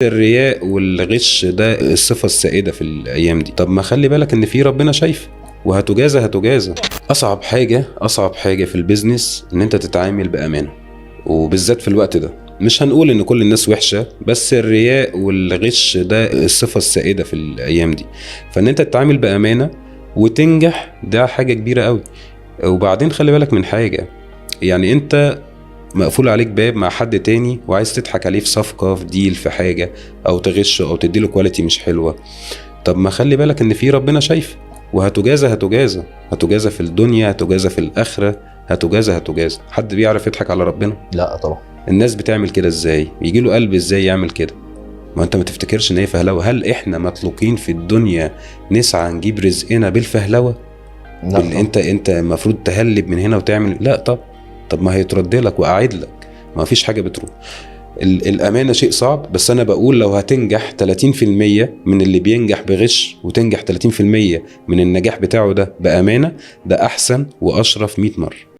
الرياء والغش ده الصفة السائدة في الأيام دي. طب ما خلي بالك إن في ربنا شايف وهتجازى. أصعب حاجة في البيزنس إن أنت تتعامل بأمانة، وبالذات في الوقت ده. مش هنقول إن كل الناس وحشة، بس الرياء والغش ده الصفة السائدة في الأيام دي. فإن أنت تتعامل بأمانة وتنجح ده حاجة كبيرة قوي. وبعدين خلي بالك من حاجة، يعني أنت مقفول عليك باب مع حد تاني وعايز تضحك عليه في صفقة، في ديل، في حاجة، او تغشه او تديله كواليتي مش حلوة. طب ما خلي بالك ان في ربنا شايف وهتجازى في الدنيا، هتجازى في الاخرة، هتجازى. حد بيعرف يضحك على ربنا؟ لا طبعا. الناس بتعمل كده ازاي؟ يجي له قلب ازاي يعمل كده؟ ما انت ما تفتكرش ان هي فهلوة. هل احنا مطلوقين في الدنيا نسعى نجيب رزقنا بالفهلوة؟ لا طبعا. انت المفروض تهلب من هنا وتعمل؟ لا. طب ما هيترد لك واعد لك، ما فيش حاجة بتروح. الأمانة شيء صعب، بس أنا بقول لو هتنجح 30% من اللي بينجح بغش، وتنجح 30% من النجاح بتاعه ده بأمانة، ده أحسن وأشرف 100 مرة.